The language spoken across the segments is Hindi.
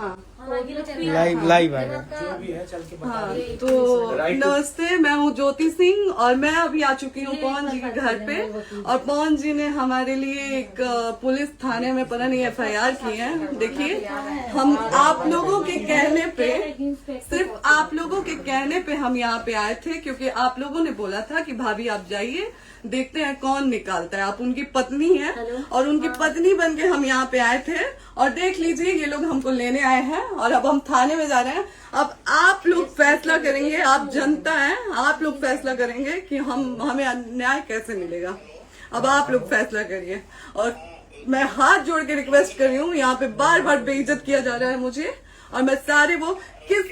हाँ लाइव है जो भी है चल के बता हाँ दे। तो नमस्ते, मैं हूँ ज्योति सिंह और मैं अभी आ चुकी हूँ पवन जी के घर पे। और पवन जी ने हमारे लिए एक पुलिस थाने में पता नहीं FIR की है। देखिए, हम आप लोगों के कहने पे, सिर्फ आप लोगों के कहने पे हम यहाँ पे आए थे, क्योंकि आप लोगों ने बोला था कि भाभी आप जाइए, देखते हैं कौन निकालता है। आप उनकी पत्नी है और उनकी पत्नी बन के हम यहाँ पे आए थे। और देख लीजिए, ये लोग हमको लेने आए हैं और अब हम थाने में जा रहे हैं। अब आप लोग फैसला करेंगे, आप जनता हैं, आप लोग फैसला करेंगे कि हमें न्याय कैसे मिलेगा। अब आप लोग फैसला करिए। और मैं हाथ जोड़ के रिक्वेस्ट कर रही हूँ, यहाँ पे बार बार बेइज्जत किया जा रहा है मुझे। और मैं सारे वो किस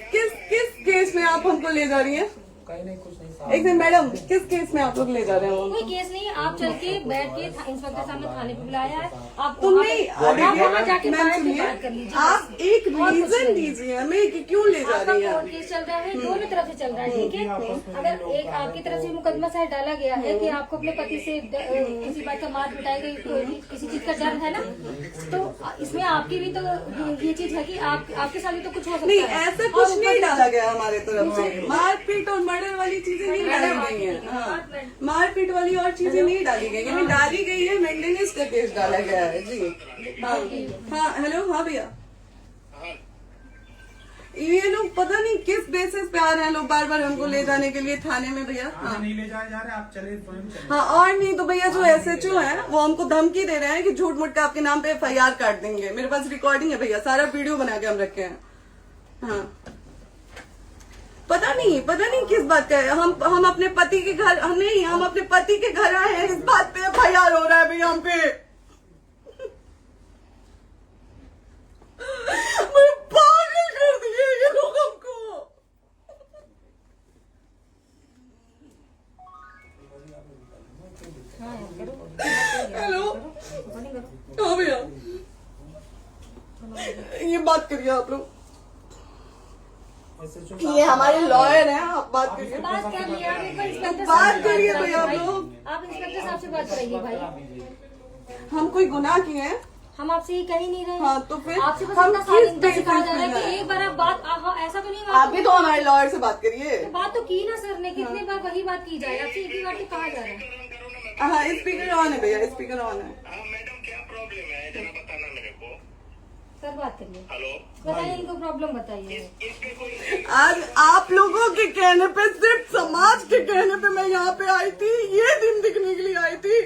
केस में आप हमको ले जा रही हैं? कहीं नहीं, कुछ नहीं। एक दिन मैडम, किस केस में आप लोग ले जा रहे हो? कोई केस नहीं है, आप चल के बैठ के इंस्पेक्टर साहब ने थाने पे बुलाया है। आप तुम नहीं, वहाँ जाके मैम बात सुनिए, कर लीजिए। आप एक रीजन दीजिए हमें कि क्यों ले जा आपका रही हैं। कोर्ट केस चल रहा है, दोनों तरफ से चल रहा है, ठीक है। अगर एक आपकी तरफ से मुकदमा शायद डाला गया है कि आपको अपने पति से किसी बात का मार पिटाई गई, कोई किसी चीज का डर है ना, तो इसमें आपकी भी तो ये चीज है कि आपके साथ भी तो कुछ हो सकता नहीं, है। ऐसा कुछ नहीं डाला गया हमारे तरफ से। मारपीट और मर्डर वाली चीजें नहीं डाली गई है। हाँ, मारपीट वाली और चीजें नहीं डाली गई है। डाली गई है मेंटेनेंस का केस डाला गया है जी। हाँ हेलो, हाँ भैया, ये लोग पता नहीं किस बेसिस पे आ रहे हैं लोग बार बार हमको ले जाने के लिए थाने में भैया। हाँ नहीं ले जाए जा रहे, आप चले स्वयं चले। हाँ, और नहीं तो भैया जो SHO है वो हमको धमकी दे रहे हैं कि झूठ मूठ का आपके नाम पे FIR काट देंगे। मेरे पास रिकॉर्डिंग है भैया, सारा वीडियो बना के हम रखे हैं। हाँ, पता नहीं किस बात का है। हम अपने पति के घर, नहीं, हम अपने पति के घर आए हैं, इस बात पे FIR हो रहा है भैया हम पे। मैं पागल कर दिए ये लोग हमको। हेलो, हाँ भैया, ये बात करिए आप लोग। ये हमारे लॉयर हैं, आप बात करिए। बात कर लिया, आप एक बार इंस्पेक्टर बात करिए भैया आप लोग। आप इंस्पेक्टर साहब से बात कराइए भाई। हम कोई गुनाह किए हैं? हम आपसे ये कह ही नहीं रहे। हाँ, तो फिर आपसे बस हम इतना सारी किस इतना सिखाया जा रहा है बेसिस कि पे एक बार आप बात ऐसा तो नहीं है, आप भी तो हमारे लॉयर से बात करिए। बात तो की ना सर ने, कितने बार वही बात की जाए, आपसे एक ही बार तो कहा जा रहा है। हाँ, स्पीकर ऑन है भैया, स्पीकर ऑन है। हाँ मैडम, क्या प्रॉब्लम है जरा बताना मेरे को। सर बात करिए, हेलो, बताइए इनको प्रॉब्लम बताइए। इसके कोई आज आप लोगों के कहने पे, सिर्फ समाज के कहने पे मैं यहाँ पे आई थी, ये दिन दिखने के लिए आई थी।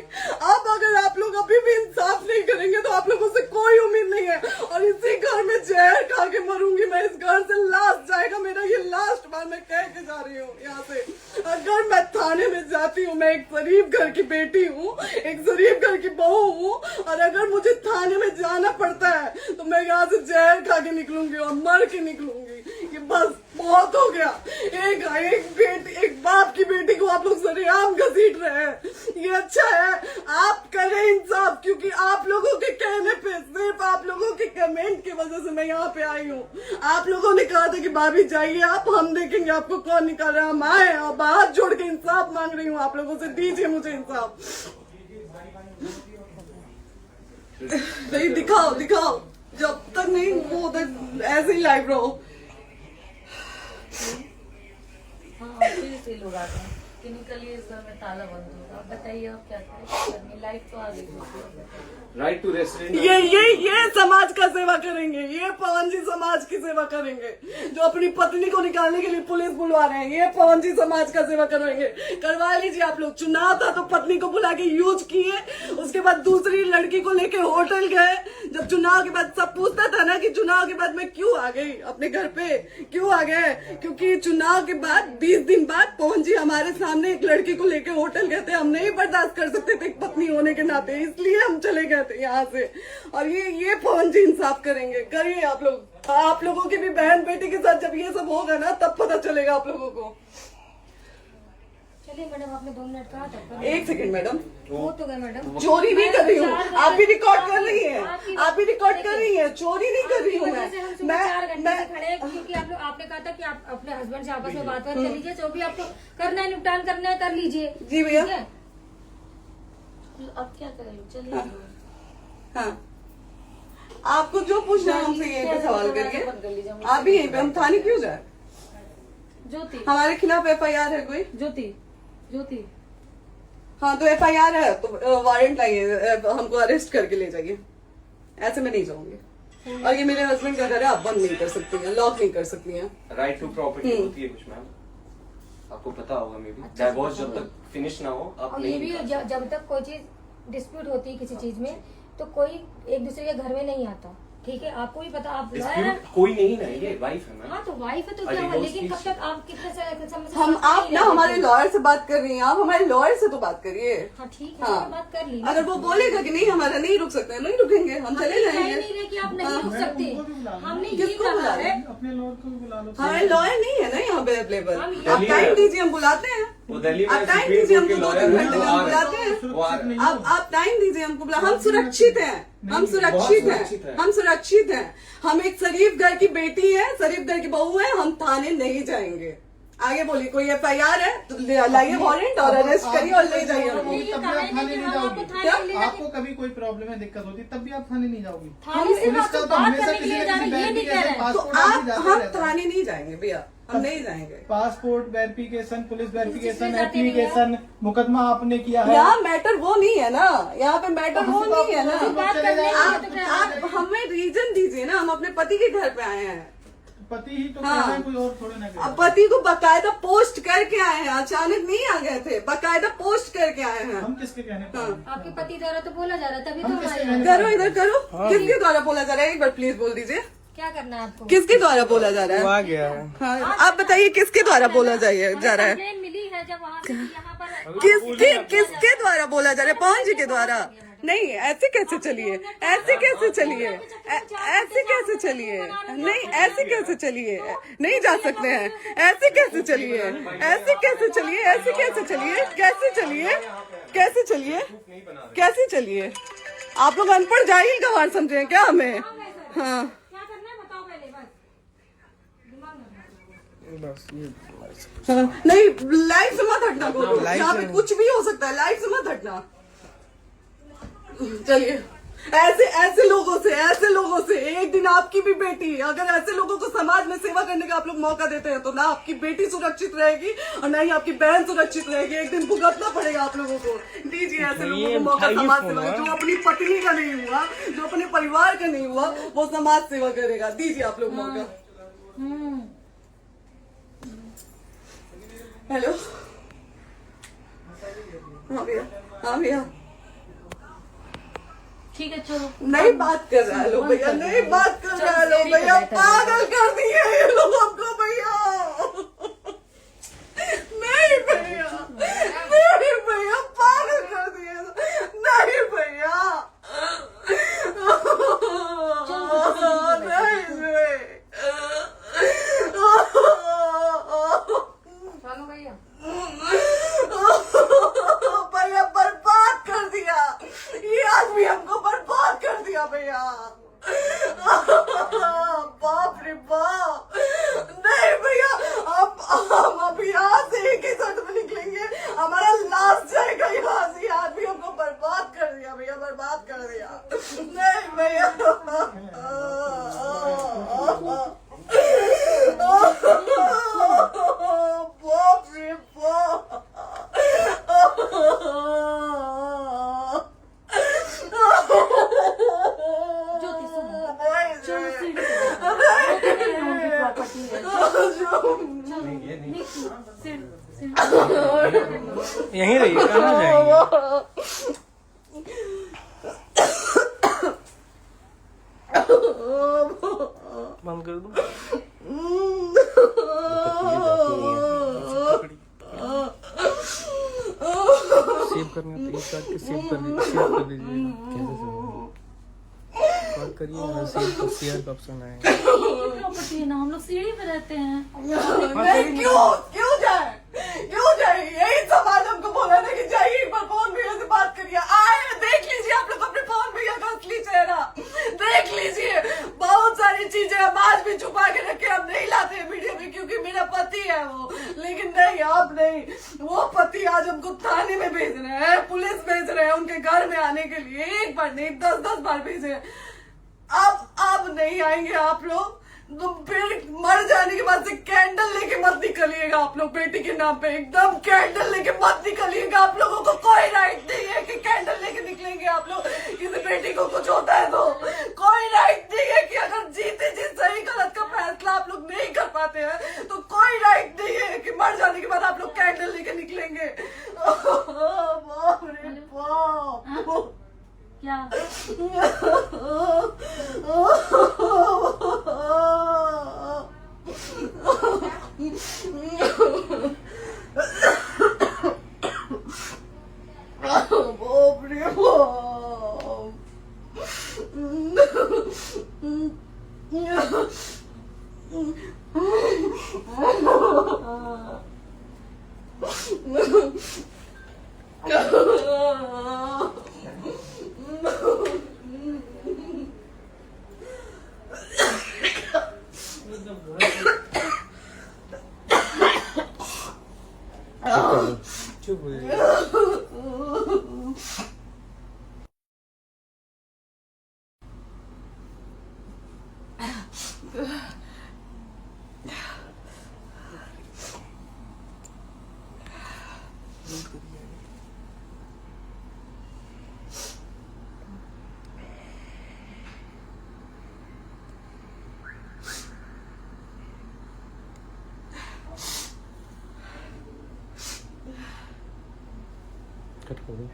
अब अगर आप लोग अभी भी इंसाफ नहीं करेंगे तो आप लोगों से कोई उम्मीद नहीं है। और इसी घर में जहर खा के मरूंगी मैं। इस घर से लास्ट जाएगा मेरा, ये लास्ट बार मैं कह के जा रही हूँ यहाँ से। अगर मैं थाने में जाती हूँ, मैं एक शरीफ घर की बेटी हूँ, एक शरीफ घर की बहू हूँ, और अगर मुझे थाने में जाना पड़ता है तो मैं यहाँ से जहर खा के निकलूंगी और मर के निकलूंगी। ये बस बहुत हो गया। एक बाप की बेटी को आप लोग सरेआम घसीट रहे हैं, ये अच्छा है? आप करें इंसाफ, क्योंकि आप लोगों के कहने पे, सिर्फ आप लोगों के कमेंट की वजह से मैं यहाँ पे आई हूँ। आप लोगों ने कहा था कि भाभी जाइए आप, हम देखेंगे आपको कौन निकाल रहा है। हम आए और हाथ जोड़ के इंसाफ मांग रही हूँ आप लोगों से, दीजिए मुझे इंसाफ। नहीं, दिखाओ, जब तक नहीं वो उधर ऐसे ही लाइव रहो। हाँ, फिर से लोग आते हैं कि निकलिए, इस घर में ताला बंद होगा। आप बताइए आप क्या करें, लाइफ तो आ गई। Right to restaurant. ये समाज का सेवा करेंगे, ये पवन जी समाज की सेवा करेंगे। जो अपनी पत्नी को निकालने के लिए पुलिस बुलवा रहे हैं, ये पवन जी समाज का सेवा करेंगे। करवा लीजिए आप लोग। चुनाव था तो पत्नी को बुला के यूज किए, उसके बाद दूसरी लड़की को लेके होटल गए। जब चुनाव के बाद सब पूछता था ना कि चुनाव के बाद मैं क्यों आ गई अपने घर पे, क्यों आ गए, क्योंकि चुनाव के बाद 20 दिन बाद पवन जी हमारे सामने एक लड़की को लेके होटल गए थे। हम नहीं बर्दाश्त कर सकते थे एक पत्नी होने के नाते, इसलिए हम चले गए थे यहाँ से। और ये पवन जी इंसाफ करेंगे। करिए आप लोग। आप लोगों की भी बहन बेटी के साथ जब ये सब होगा ना, तब पता चलेगा आप लोगों को। चलिए मैडम, आपने 2 मिनट कहा था। एक सेकंड मैडम, हो तो गए मैडम। चोरी नहीं कर रही हूँ, आप भी रिकॉर्ड कर रही हैं, आप भी रिकॉर्ड कर रही हैं। चोरी नहीं कर रही हूँ वजह से हम सुबह 4 घंटे मैं से खड़े हैं, क्योंकि आपने कहा था कि आप अपने हस्बैंड से आपस में बात कर लीजिए, जो भी आपको करना है, निपटान करना है, कर लीजिए। जी भैया। ठीक है? अब क्या करें, चलिए। हाँ, आपको जो पूछना है हमसे यहीं पे सवाल बंद कर करिए। लीजिए, मुझे आप भी यहीं पे, हम थाने क्यों जाए? ज्योति हमारे खिलाफ FIR है कोई? ज्योति हाँ तो FIR है तो वारंट लाइए, हमको अरेस्ट करके ले जाइए। ऐसे में नहीं जाऊंगी। और ये मेरे हस्बैंड का घर है, आप बंद नहीं कर सकती हैं, लॉक नहीं कर सकती हैं। राइट टू प्रॉपर्टी होती है कुछ मैम, आपको पता होगा मे बी। डाइवोर्स जब तक फिनिश ना हो आप और ये नहीं भी निकाल सकते। जब तक कोई चीज डिस्प्यूट होती है किसी चीज में तो कोई एक दूसरे के घर में नहीं आता, ठीक है? आपको भी पता, आप lawyer हैं। Dispute कोई नहीं ना, ये वाइफ है मैम। हाँ तो वाइफ है तो क्या हुआ, divorce लेकिन कब case- तक आप कितने समय हम आप ना हमारे लॉयर से बात कर रही हैं, आप हमारे लॉयर से तो बात करिए। हाँ ठीक है, हाँ। मैं बात कर ली। अगर वो बोलेगा कि नहीं हमारा नहीं रुक सकते, नहीं रुकेंगे, हम चले कह जाएंगे। नहीं रहे कि आप नहीं रुक सकते, उनको भी बुला लो। हमने ये किसको बुला कहा रहे? है। अपने लॉर्ड को भी बुला लो। हमारे लॉयर नहीं है ना यहाँ पे अवेलेबल। हम आप दिल्ली टाइम में- दीजिए, हम बुलाते हैं। वो दिल्ली में आप टाइम सुप्रीम दीजिए, कोर्ट के हमको 2-3 लॉयर घंटे में हैं, हम बुलाते हैं। वो आ रहे हैं। आप टाइम दीजिए हमको बुला, हम सुरक्षित हैं, हम सुरक्षित सुरक्षित हैं, हैं। हम सुरक्षित हैं। हम एक शरीफ घर की बेटी है, शरीफ घर की बहू है, हम थाने नहीं जाएंगे। आगे बोलिए, कोई FIR है तो लाइए वारंट और अरेस्ट करिए और ले जाइए हमको। ये तब भी कहा आप है थाने कि नहीं हम आपको जाओगी। थाने ले आपको कभी कोई प्रॉब्लम है, दिक्कत होती, तब भी आप थाने नहीं जाओगी। थाने से पुलिस बात का तो बात हमेशा करने के किसी लिए न जा किसी रहे हैं, ये नहीं कह रहे हैं। तो पासपोर्ट आप आदमी जाते हम रहता है। थाने नहीं जाएंगे भैया, हम नहीं जाएंगे। पासपोर्ट वेरिफिकेशन, पुलिस वेरिफिकेशन, किस चीज़ से जाते एप्लीकेशन, मुकदमा आपने किया है। यहाँ मैटर वो नहीं है ना, यहाँ पे मैटर वो नहीं है ना। बात करने के लिए तो क्या आप हमें रीजन दीजिए ना, हम अपने पति के घर पे आए हैं। पति ही तो हाँ। कह रहे हैं, कोई और थोड़े ना कह रहे अब हैं। पति को बकायदा पोस्ट करके आए हैं, अचानक नहीं आ गए थे, बकायदा पोस्ट करके आए हैं। हम किसके कहने पर आए? आपके पति द्वारा तो बोला जा रहा है, तभी तो हम हमारे किसके यहाँ- कहने करो इधर करो, किसके द्वारा बोला जा रहा है? एक बार प्लीज बोल दीजिए, क्या करना है आपको? किसके द्वारा बोला जा रहा वो है? आ गया है। हाँ, आप बताइए किसके द्वारा बोला जा रहा है? कंप्लेन मिली है जब वहाँ से यहाँ पर किसके द्वारा बोला जा रहा है? पवन जी के द्वारा? नहीं, ऐसे कैसे चलिए, ऐसे कैसे चलिए, ऐसे कैसे चलिए, नहीं ऐसे कैसे चलिए, नहीं जा सकते हैं, ऐसे कैसे चलिए, ऐसे कैसे चलिए, ऐसे कैसे चलिए, कैसे चलिए, कैसे चलिए, कैसे चलिए? आप लोग अनपढ़ जाहिल गंवार समझे हैं क्या हमें? हाँ क्या करना है बताओ पहले, बस दिमाग में बस ये हाँ, नहीं लाइफ से मत हटना, बोलो लाइफ यहाँ पे से- कुछ भी हो सकता है, लाइफ से मत हटना। चलिए, ऐसे लोगों से एक दिन आपकी भी बेटी, अगर ऐसे लोगों को समाज में सेवा करने का आप लोग मौका देते हैं तो ना आपकी बेटी सुरक्षित रहेगी और ना ही आपकी बहन सुरक्षित रहेगी। एक दिन भुगतना पड़ेगा आप लोगों को। दीजिए ऐसे लोगों को मौका ये समाज फोन सेवा है। का, जो अपनी पत्नी का नहीं हुआ, जो अपने परिवार का नहीं हुआ, वो समाज सेवा करेगा। दीजिए आप लोग मौका। हेलो, हाँ भैया, हाँ भैया, ठीक है चलो। नहीं बात कर रहा है लोग भैया, नहीं बात कर रहा है लोग भैया, पागल कर दिए ये लोग हमको भैया। नहीं भैया, नहीं भैया, पागल कर दिए, नहीं भैया, नहीं चलो भैया, भैया बर्बाद कर दिया ये आदमी, हमको बर्बाद कर दिया भैया। बाप रे बाप, नहीं भैया, हम अब यहाँ से एक ही शर्त में निकलेंगे, हमारा लास्ट जाएगा यहाँ से। ये आदमी हमको बर्बाद कर दिया भैया, बर्बाद कर दिया। नहीं भैया, बाप रे बाप, ज्योति सुनो, नहीं, चलो नहीं। सीढ़ी पे जाओ। प्रॉपर्टी है, ये नहीं सीढ़ी। यहीं रहिए, कहाँ जाएंगे? बंद कर दूं? सेव करना तो एक काट के सेव कर दीजिए। कॉल करिए, शेयर का ऑप्शन आएगा। ये प्रॉपर्टी है ना, हम लोग सीढ़ी पे रहते हैं। नहीं, क्यों जाए? यही समाज हमको बोला था कि जाइए एक बार पवन भैया से बात करिए। आए, देख लीजिए आप लोग अपने पवन भैया का असली चेहरा, देख लीजिए। बहुत सारी चीजें हम आज भी छुपा के रखे, हम नहीं लाते हैं मीडिया में क्योंकि मेरा पति है वो, लेकिन नहीं, आप नहीं। वो पति आज हमको थाने में भेज रहे हैं, पुलिस भेज रहे हैं उनके घर में आने के लिए, एक बार नहीं 10-10 बार भेजे। अब नहीं आएंगे आप लोग। तो फिर मर जाने के बाद से कैंडल लेके मत निकलिएगा आप लोग बेटी के नाम पे। एकदम कैंडल लेके मत निकलिएगा। आप लोगों को कोई राइट नहीं है कि कैंडल लेके निकलेंगे आप लोग। किसी बेटी को कुछ होता है तो कोई राइट नहीं है कि अगर जीते जी सही गलत का फैसला आप लोग नहीं कर पाते हैं तो कोई राइट नहीं है कि मर जाने के बाद आप लोग कैंडल लेके निकलेंगे। बाप रे बाप। क्या बाप रे चुप हो जाइए। कट कर दो।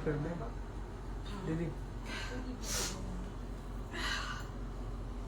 कर दे दीदी।